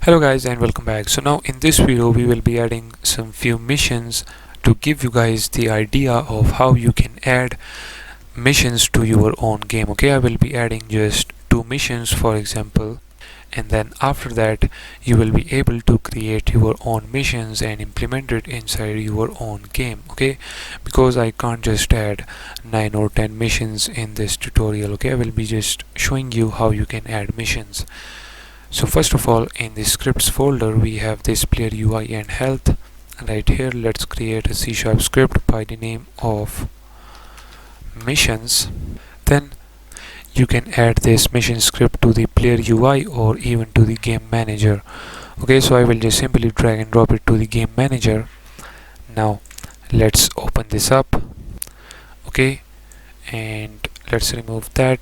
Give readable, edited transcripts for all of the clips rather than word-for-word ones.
Hello guys and welcome back. So now in this video we will be adding some few missions to give you guys the idea of how you can add missions to your own game. Okay, I will be adding just two missions for example, and then after that you will be able to create your own missions and implement it inside your own game. Okay, because I can't just add 9 or 10 missions in this tutorial. Okay, I will be just showing you how you can add missions. So first of all, in the scripts folder we have this player UI and health. Right here let's create a C# script by the name of missions. Then you can add this mission script to the player UI or even to the game manager. Okay, so I will just simply drag and drop it to the game manager. Now let's open this up. Okay, and let's remove that,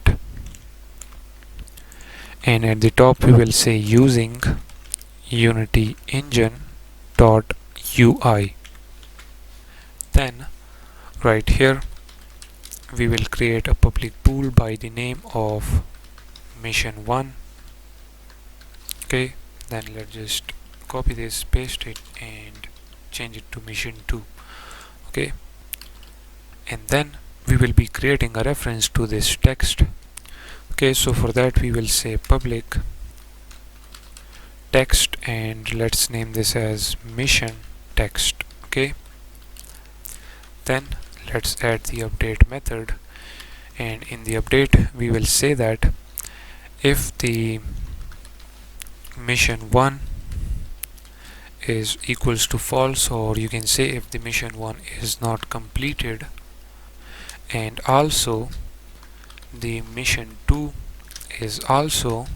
and at the top we will say using Unity engine dot UI. Then right here we will create a public pool by the name of mission 1. Okay, then let's just copy this, paste it and change it to mission 2. Okay, and then we will be creating a reference to this text. Okay, so for that we will say public text and let's name this as mission text. Okay, then let's add the update method, and in the update we will say that if the mission 1 is equals to false, or you can say if the mission 1 is not completed and also the mission 2 is also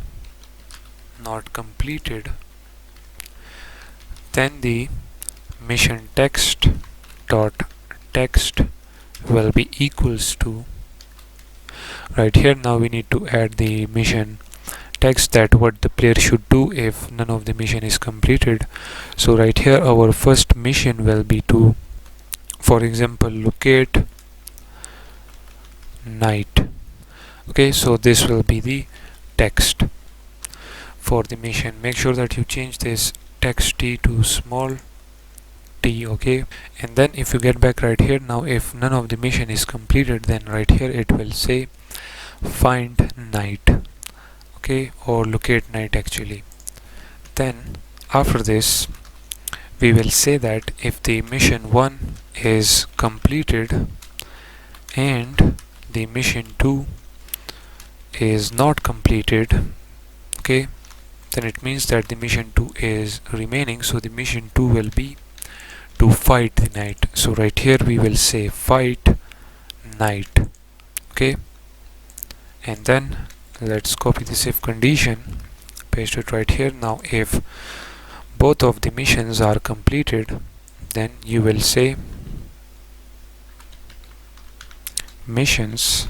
not completed, then the mission text dot text will be equals to, right here now we need to add the mission text, that what the player should do if none of the mission is completed. So right here our first mission will be to, for example, locate night. Okay, so this will be the text for the mission. Make sure that you change this text t to small t. Okay, and then if you get back right here, now if none of the mission is completed, then right here it will say find night. Okay, or locate night actually. Then after this we will say that if the mission 1 is completed and the mission 2 is not completed, okay, then it means that the mission 2 is remaining, so the mission 2 will be to fight the night. So right here we will say fight night. Okay, and then let's copy this if condition, paste it right here. Now if both of the missions are completed, then you will say missions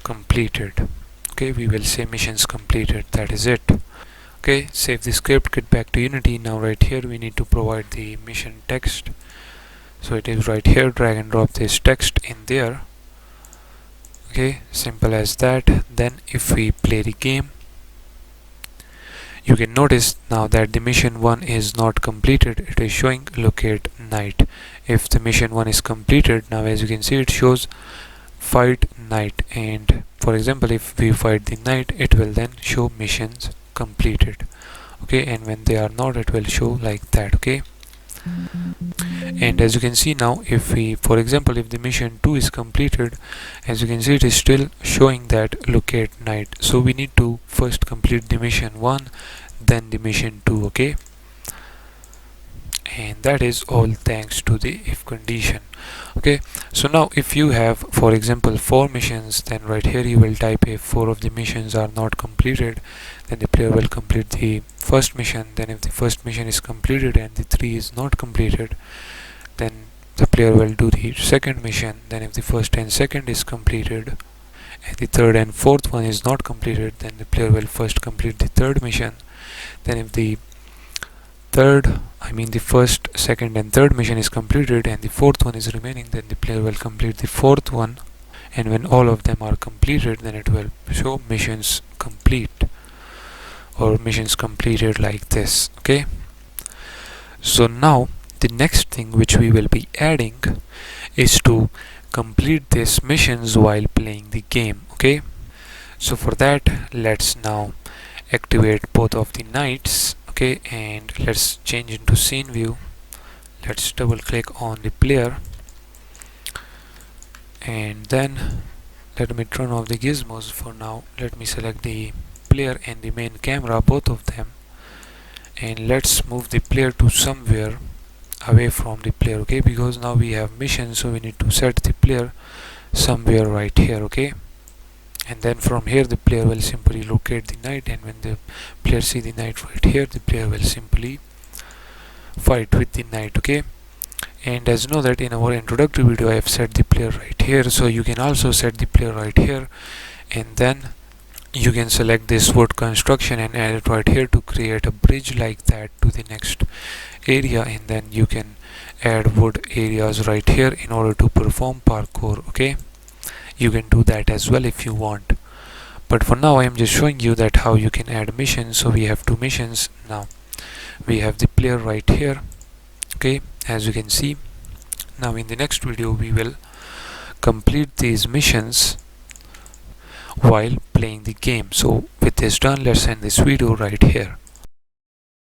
completed. Okay, we will say missions completed, that is it. Okay, save the script, get back to Unity. Now right here we need to provide the mission text, so it is right here, drag and drop this text in there. Okay, simple as that. Then if we play the game, you can notice now that the mission 1 is not completed, it is showing locate night. If the mission 1 is completed, now as you can see it shows fight night, and for example if we fight the night, it will then show missions completed. Okay, and when they are not, it will show like that. Okay, and as you can see now, if we, for example, if the mission 2 is completed, as you can see it is still showing that locate night. So we need to first complete the mission 1, then the mission 2. Okay, and that is all thanks to the if condition. Okay, so now if you have, for example, 4 missions, then right here you will type if 4 of the missions are not completed, then the player will complete the first mission. Then if the first mission is completed and the 3 is not completed, then the player will do the second mission. Then if the first and second is completed and the third and fourth one is not completed, then the player will first complete the third mission. Then if the the first, second and third mission is completed and the fourth one is remaining, then the player will complete the fourth one, and when all of them are completed, then it will show missions complete. or missions completed like this. Okay, so now the next thing which we will be adding is to complete these missions while playing the game. Okay, so for that, let's now activate both of the nights. Okay, and let's change into scene view. Let's double click on the player, and then let me turn off the gizmos for now. Let me select the player and the main camera, both of them, and let's move the player to somewhere away from the player. Okay, because now we have missions, so we need to set the player somewhere right here. Okay, and then from here the player will simply locate the knight, and when the player see the knight right here, the player will simply fight with the knight. Okay, and as you know that in our introductory video I have set the player right here, so you can also set the player right here, and then you can select this wood construction and add it right here to create a bridge like that to the next area, and then you can add wood areas right here in order to perform parkour. Okay, you can do that as well if you want, but for now I am just showing you that how you can add missions. So we have two missions now. We have the player right here. Okay, as you can see. Now in the next video we will complete these missions while playing the game. So with this done, let's end this video right here.